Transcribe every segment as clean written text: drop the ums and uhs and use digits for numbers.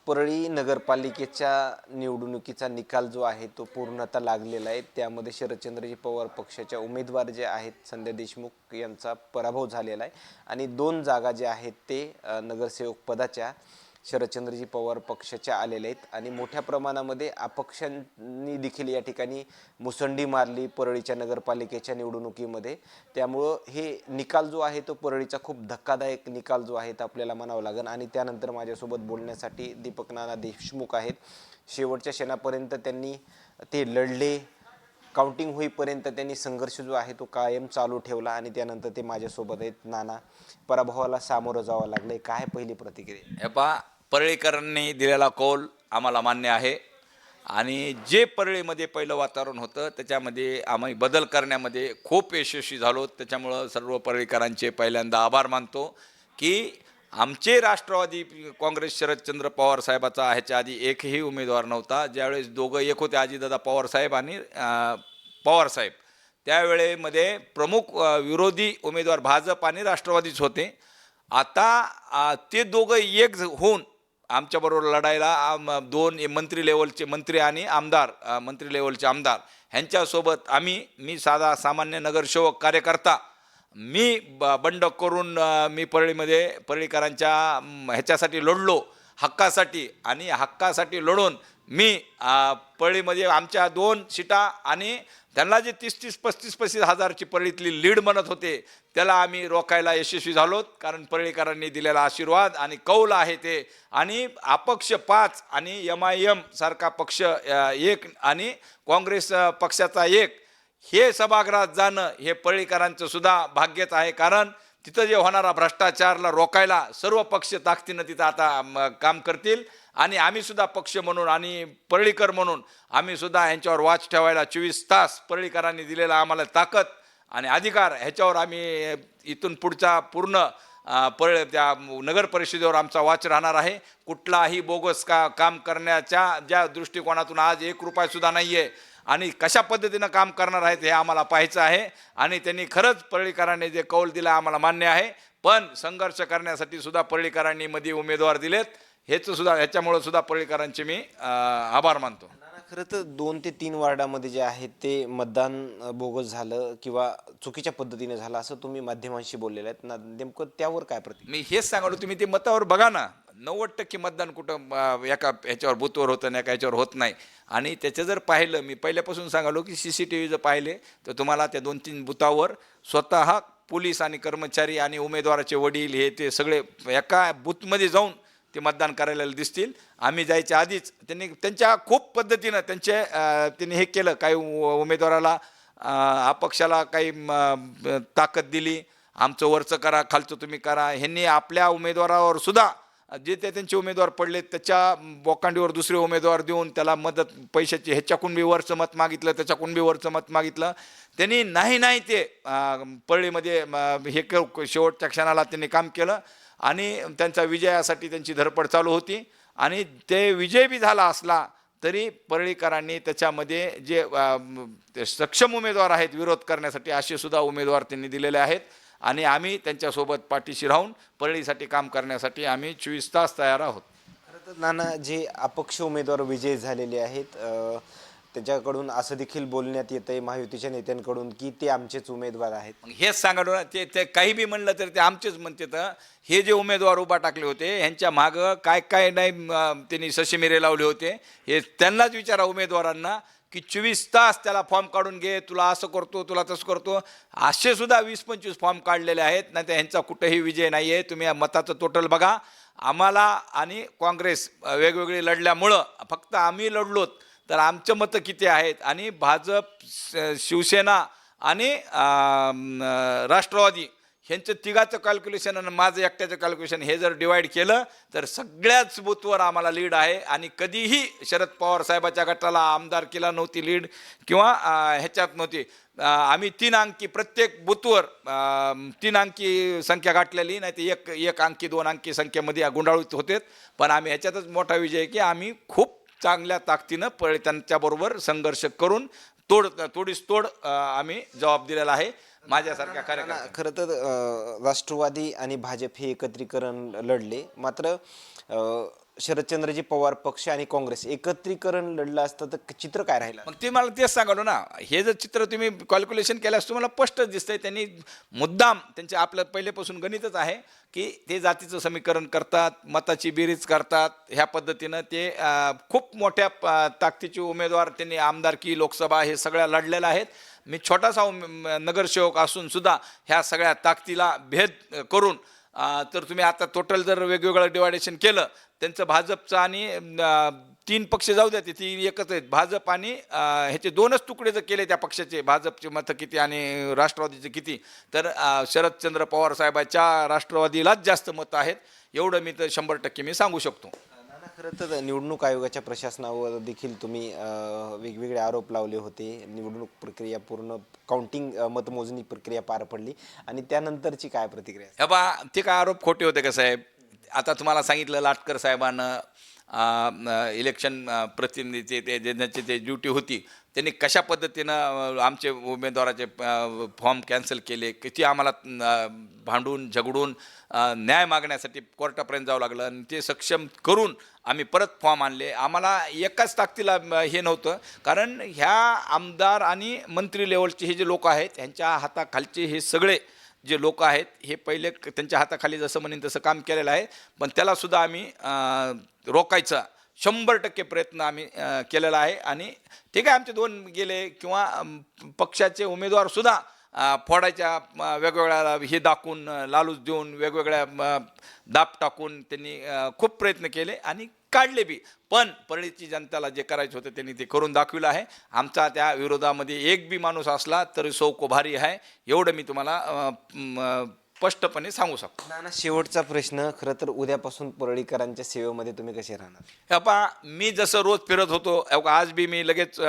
परळी नगरपालिकेच्या निवडणुकीचा निकाल जो आहे तो पूर्णतः लागलेला आहे। त्यामध्ये शरदचंद्रजी पवार पक्षाच्या उमेदवार जे आहेत संध्या देशमुख यांचा पराभव झालेला आहे आणि 2 जागा जे आहेत ते नगरसेवक पदाच्या शरदचंद्रजी पवार पक्षाच्या आलेले आहेत आणि मोठ्या प्रमाणामध्ये अपक्षांनी देखील या ठिकाणी मुसंडी मारली परळीच्या नगरपालिकेच्या निवडणुकीमध्ये। त्यामुळे हे निकाल जो आहे तो परळीचा खूप धक्कादायक निकाल जो आहे तो आपल्याला म्हणावा लागेल। आणि त्यानंतर माझ्यासोबत बोलण्यासाठी दीपक नाना देशमुख आहेत। शेवटच्या क्षणापर्यंत त्यांनी ते लढले, काउंटिंग होईपर्यंत त्यांनी संघर्ष जो आहे तो कायम चालू ठेवला आणि त्यानंतर ते माझ्यासोबत आहेत। नाना, पराभवाला सामोरं जावं लागलंय, काय पहिली प्रतिक्रिया? हे पहा, परळीकरांनी दिलेला कौल आम्हाला मान्य आहे आणि जे परळीमध्ये पहिलं वातावरण होतं त्याच्यामध्ये आम्ही बदल करण्यामध्ये खूप यशस्वी झालो। त्याच्यामुळं सर्व परळीकरांचे पहिल्यांदा आभार मानतो की आमचे राष्ट्रवादी काँग्रेस शरदचंद्र पवार साहेबाचा ह्याच्या आधी एकही उमेदवार नव्हता। ज्यावेळेस दोघं एक होते, अजितदादा पवार साहेब आणि पवार साहेब, त्यावेळेमध्ये प्रमुख विरोधी उमेदवार भाजप आणि राष्ट्रवादीच होते। आता ते दोघं एक होऊन आमच्याबरोबर लढायला 2 मंत्री लेवलचे मंत्री आणि आमदार, मंत्री लेवलचे आमदार ह्यांच्यासोबत मी साधा सामान्य नगरसेवक कार्यकर्ता मी बंड करून मी परळीकरांच्या ह्याच्यासाठी लढलो, हक्कासाठी, आणि हक्कासाठी लढून मी परळीमध्ये आमच्या 2 सीटा आणि त्यांना जे 30-35 हजारची परळीतली लीड म्हणत होते त्याला आम्ही रोखायला यशस्वी झालो। कारण परळीकरांनी दिलेला आशीर्वाद आणि कौल आहे ते, आणि अपक्ष 5 आणि MIM सारखा पक्ष 1 आणि काँग्रेस पक्षाचा 1 हे सभागृहात जाणं हे परळीकरांचं सुद्धा भाग्यच आहे। कारण तिथं जे होणारा भ्रष्टाचारला रोखायला सर्व पक्ष ताकदीनं तिथं आता काम करतील आणि आम्ही सुद्धा पक्ष म्हणून आणि परळीकर म्हणून आम्ही सुद्धा यांच्यावर वाच ठेवायला 24 तास परळीकरांनी दिलेला आम्हाला ताकद आणि अधिकार, ह्याच्यावर आम्ही इथून पुढचा पूर्ण त्या नगर परिषदेवर आमचा वाच राहणार आहे। कुठलाही बोगस काम करण्याच्या ज्या दृष्टिकोनातून आज 1 रुपयासुद्धा नाही आहे आणि कशा पद्धतीनं काम करणार आहेत हे आम्हाला पाहायचं आहे। आणि त्यांनी खरंच परळीकरांनी जे कौल दिला आम्हाला मान्य आहे, पण संघर्ष करण्यासाठी सुद्धा परळीकरांनी मध्ये उमेदवार दिलेत, ह्याच्यामुळे सुद्धा परळीकरांचे मी आभार मानतो। खरं तर 2 ते 3 वार्डामध्ये जे आहे ते मतदान बोगस झालं किंवा चुकीच्या पद्धतीने झालं असं तुम्ही माध्यमांशी बोललेलं आहेत ना, नेमकं त्यावर काय प्रतिक्रिया? मी हेच सांगतो, तुम्ही ते मतावर बघा ना, 90% मतदान कुठं एका ह्याच्यावर बूथवर होतं ना, एका ह्याच्यावर होत नाही। आणि त्याचं जर पाहिलं, मी पहिल्यापासून सांगालो की CCTV जर पाहिले तर तुम्हाला त्या 2-3 बूथावर स्वतः पोलीस आणि कर्मचारी आणि उमेदवाराचे वडील हे ते सगळे एका बूथमध्ये जाऊन ते मतदान करायला दिसतील। आम्ही जायच्या आधीच त्यांनी त्यांच्या खूप पद्धतीनं त्यांनी हे केलं, काही उमेदवाराला अपक्षाला काही ताकद दिली, आमचं वरचं करा, खालचं तुम्ही करा। ह्यांनी आपल्या उमेदवारावर सुद्धा जे त्यांचे उमेदवार पडले त्याच्या बोकांडीवर दुसरे उमेदवार देऊन त्याला मदत पैशाची, ह्याच्याकडून बी वरचं मत मागितलं, त्याच्याकडून बी वरचं मत मागितलं। त्यांनी नाही ते परळीमध्ये हे शेवटच्या क्षणाला त्यांनी काम केलं आणि त्यांच्या विजयासाठी त्यांची धडपड चालू होती आणि ते विजय बी झाला असला तरी परळीकरांनी त्याच्यामध्ये जे सक्षम उमेदवार आहेत विरोध करण्यासाठी असे सुद्धा उमेदवार त्यांनी दिलेले आहेत आणि आम्ही त्यांच्यासोबत पाठीशी राहून परळीसाठी काम करण्यासाठी आम्ही 24 तास तयार आहोत। खरं तर नाना, जे अपक्ष उमेदवार विजयी झालेले आहेत त्याच्याकडून असं देखील बोलण्यात येतंय महायुतीच्या नेत्यांकडून की ते आमचेच उमेदवार आहेत। हेच सांगालो ना, ते काही बी म्हणलं तर ते आमचेच म्हणते। तर हे जे उमेदवार उभा टाकले होते ह्यांच्या मागं काय नाही त्यांनी ससेमिरे लावले होते, हे त्यांनाच विचारा उमेदवारांना की 24 तास त्याला फॉर्म काढून घे, तुला असं करतो, तुला तसं करतो, असे सुद्धा 20-25 फॉर्म काढलेले आहेत। नाही तर ह्यांचा कुठेही विजय नाही आहे। तुम्ही मताचं टोटल बघा, आम्हाला आणि काँग्रेस वेगवेगळे लढल्यामुळं फक्त आम्ही लढलोत तर आमचं मतं किती आहेत आणि भाजप, शिवसेना आणि राष्ट्रवादी ह्यांचं तिघाचं कॅल्क्युलेशन आणि माझं एकट्याचं कॅल्क्युलेशन हे जर डिवाईड केलं तर सगळ्याच बूथवर आम्हाला लीड आहे। आणि कधीही शरद पवार साहेबाच्या गटाला आमदारकीला नव्हती लीड किंवा ह्याच्यात नव्हती। आम्ही 3 अंकी प्रत्येक बूथवर 3 अंकी संख्या गाठलेली, नाही तर एक अंकी 2 अंकी संख्येमध्ये गुंडाळीत होते। पण आम्ही ह्याच्यातच मोठा विजय की आम्ही खूप चांगल्या ताकदीनं त्यांच्याबरोबर संघर्ष करून तोड आम्ही जबाब दिलेला आहे माझ्यासारख्या कार्यकर्त्यांना। खरं तर राष्ट्रवादी आणि भाजप हे एकत्रीकरण लढले, मात्र शरदचंद्रजी पवार पक्ष आणि काँग्रेस एकत्रीकरण लढलं असतं तर चित्र काय राहिलं? मग ते मला तेच सांगालो ना, हे जर चित्र तुम्ही कॅल्क्युलेशन केल्यास तुम्हाला स्पष्टच दिसतंय. त्यांनी मुद्दाम त्यांचे आपलं पहिलेपासून गणितच आहे की ते जातीचं समीकरण करतात, मताची बेरीज करतात. ह्या पद्धतीनं ते खूप मोठ्या ताकदीचे उमेदवार त्यांनी आमदारकी, लोकसभा हे सगळ्या लढलेल्या आहेत. मी छोटासा नगरसेवक असून सुद्धा ह्या सगळ्या ताकदीला भेद करून तर तुम्ही आता टोटल जर वेगवेगळं डिवायडेशन केलं त्यांचं भाजपचं आणि 3 पक्ष जाऊ द्या, ती एकच आहेत. भाजप आणि ह्याचे 2च तुकडे जर केले त्या पक्षाचे, भाजपचे मतं किती आणि राष्ट्रवादीचे किती, तर शरदचंद्र पवार साहेबाच्या राष्ट्रवादीलाच जास्त मतं आहेत. एवढं मी तर 100% मी सांगू शकतो. नाना, खरं तर निवडणूक आयोगाच्या प्रशासनावर देखील तुम्ही वेगवेगळे आरोप लावले होते. निवडणूक प्रक्रिया पूर्ण काउंटिंग मतमोजणी प्रक्रिया पार पडली आणि त्यानंतरची काय प्रतिक्रिया? हे बा, ते काय आरोप खोटे होते का साहेब? आता तुम्हाला सांगितलं लाटकर साहेबांनं इलेक्शन प्रतिनिधीचे ज्यांची ते ड्युटी होती त्यांनी कशा पद्धतीनं आमचे उमेदवाराचे फॉर्म कॅन्सल केले, किती आम्हाला भांडून झगडून न्याय मागण्यासाठी कोर्टापर्यंत जावं लागलं आणि ते सक्षम करून आम्ही परत फॉर्म आणले. आम्हाला एकाच ताकदीला हे नव्हतं, कारण ह्या आमदार आणि मंत्री लेवलचे हे जे लोक आहेत ह्यांच्या हाताखालचे हे सगळे जे लोक आहेत हे पहिले त्यांच्या हाताखाली जसं म्हणेन तसं काम केलेलं आहे. पण त्यालासुद्धा आम्ही रोखायचा 100% प्रयत्न आम्ही केलेला आहे. आणि ठीक आहे, आमचे 2 गेले किंवा पक्षाचे उमेदवारसुद्धा फोडायच्या वेगवेगळ्या हे दाखवून, लालूच देऊन, वेगवेगळ्या दाब टाकून त्यांनी खूप प्रयत्न केले आणि काढले बी. पण परळीची जनतेला जे करायचं होतं त्यांनी ते करून दाखविलं आहे. आमचा त्या विरोधामध्ये एक बी माणूस असला तरी सौको भारी आहे, एवढं मी तुम्हाला स्पष्टपणे सांगू शकतो. नाना, शेवटचा प्रश्न. खरं तर उद्यापासून परळीकरांच्या सेवेमध्ये तुम्ही कसे राहणार? हे पहा, मी जसं रोज फिरत होतो, आज बी मी लगेच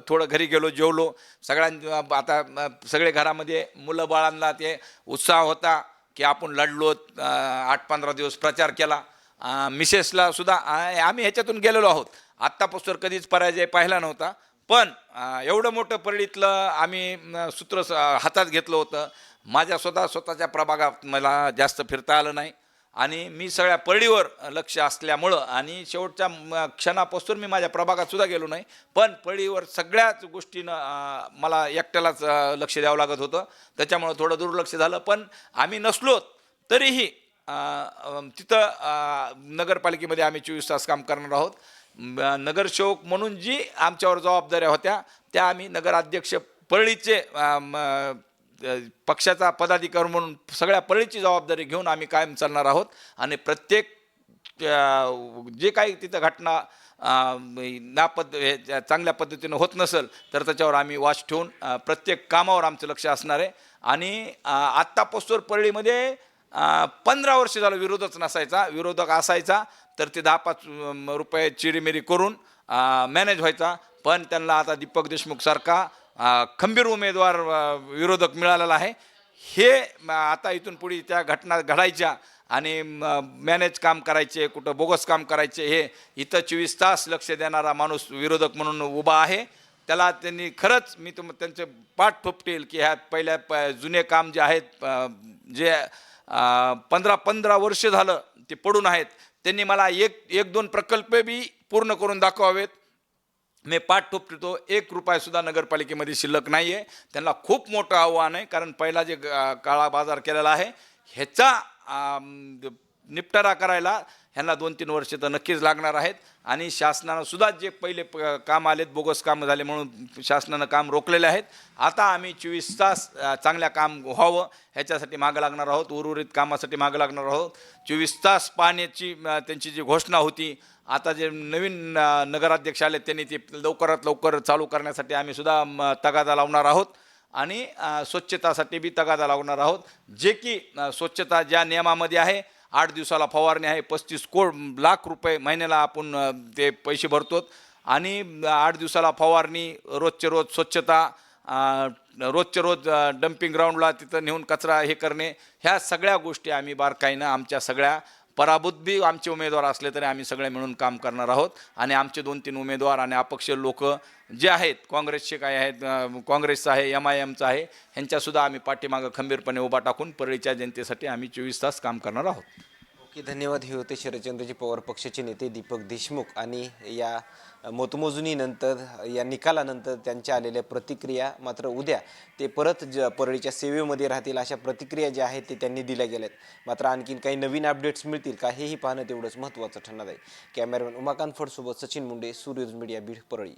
थोडं घरी गेलो, जेवलो. आता सगळे घरामध्ये मुलं बाळांना ते उत्साह होता की आपण लढलो, 8-15 दिवस प्रचार केला. मिसेसला सुद्धा आम्ही ह्याच्यातून गेलेलो आहोत. आत्तापासून कधीच पराजय पाहिला नव्हता. पण एवढं मोठं परळीतलं आम्ही सूत्र हातात घेतलं होतं. माझ्या स्वतःच्या प्रभागात मला जास्त फिरता आलं नाही आणि मी सगळ्या परळीवर लक्ष असल्यामुळं आणि शेवटच्या क्षणापासून मी माझ्या प्रभागात सुद्धा गेलो नाही. पण परळीवर सगळ्याच गोष्टीनं मला एकट्यालाच लक्ष द्यावं लागत होतं, त्याच्यामुळं थोडं दुर्लक्ष झालं. पण आम्ही नसलो तरीही तिथं नगरपालिकेमध्ये आम्ही 24 तास काम करणार आहोत. नगरसेवक म्हणून जी आमच्यावर जबाबदाऱ्या होत्या त्या आम्ही नगराध्यक्ष परळीचे पक्षाचा पदाधिकारी म्हणून सगळ्या परळीची जबाबदारी घेऊन आम्ही कायम चालणार आहोत. आणि प्रत्येक जे काही तिथं घटना चांगल्या पद्धतीनं होत नसेल तर त्याच्यावर आम्ही वाच ठेवून प्रत्येक कामावर आमचं लक्ष असणार आहे. आणि आत्तापासून परळीमध्ये 15 वर्ष झालं विरोधच नसायचा. विरोधक असायचा तर ते 10-5 रुपये चिरीमिरी करून मॅनेज व्हायचा. पण त्यांना आता दीपक देशमुख सारखा खंबीर उमेदवार विरोधक मिळालेला आहे. हे आता इथून पुढे त्या घटना घडायच्या आणि मॅनेज काम करायचे, कुठं बोगस काम करायचे, हे इथं 24 तास लक्ष देणारा माणूस विरोधक म्हणून उभा आहे. त्याला त्यांनी खरंच मी त्यांचे पाठ ठोपटेल की ह्या पहिल्या जुने काम जे आहेत, जे 15 वर्ष झालं ते पडून आहेत, त्यांनी मला एक 2 प्रकल्प बी पूर्ण करून दाखवावेत. मी पाठ ठोपतो. 1 रुपयासुद्धा नगरपालिकेमध्ये शिल्लक नाही आहे. त्यांना खूप मोठं आव्हान आहे, कारण पहिला जे काळा बाजार केलेला आहे ह्याचा निपटारा करायला ह्यांना 2-3 वर्ष तर नक्कीच लागणार आहेत. आणि शासनानं सुद्धा जे पहिले काम आलेत, बोगस कामं झाले म्हणून शासनानं काम रोखलेले आहेत. आता आम्ही 24 तास चांगल्या काम व्हावं ह्याच्यासाठी मागं लागणार आहोत, उर्वरित कामासाठी मागं लागणार आहोत. 24 तास पाण्याची त्यांची जी घोषणा होती, आता जे नवीन नगराध्यक्ष आले त्यांनी ती लवकरात लवकर चालू करण्यासाठी आम्ही सुद्धा तगादा लावणार आहोत. आणि स्वच्छतासाठी बी तगादा लावणार आहोत. जे की स्वच्छता ज्या नियमामध्ये आहे, 8 दिवसाला फवारणी आहे, 35 लाख रुपये महिन्याला आपण ते पैसे भरतो. आणि 8 दिवसाला फवारणी, रोजचे रोज स्वच्छता, रोजचे रोज डम्पिंग ग्राउंडला तिथं नेऊन कचरा हे करणे, ह्या सगळ्या गोष्टी आम्ही बारकाईनं आमच्या सगळ्या पराभूत बी आमचे उमेदवार असले तरी आम्ही सगळे मिळून काम करणार आहोत. आणि आमचे 2-3 उमेदवार आणि अपक्ष लोक जे आहेत, काँग्रेसचे काय आहेत, काँग्रेसचं आहे, MIMचं आहे, ह्यांच्यासुद्धा आम्ही पाठीमागं खंबीरपणे उभा टाकून परळीच्या जनतेसाठी आम्ही 24 तास काम करणार आहोत. ओके, धन्यवाद. हे होते शरदचंद्रजी पवार पक्षाचे नेते दीपक देशमुख. आणि या मतमोजणीनंतर, या निकालानंतर त्यांच्या आलेल्या प्रतिक्रिया. मात्र उद्या ते परत परळीच्या सेवेमध्ये राहतील अशा प्रतिक्रिया ज्या आहेत ते त्यांनी दिल्या गेल्यात. मात्र आणखीन काही नवीन अपडेट्स मिळतील का हेही पाहणं तेवढंच महत्त्वाचं ठरणार आहे. Cameraman Umakant फडसोबत Sachin Munde, सूर्यज media, Beed, Parli.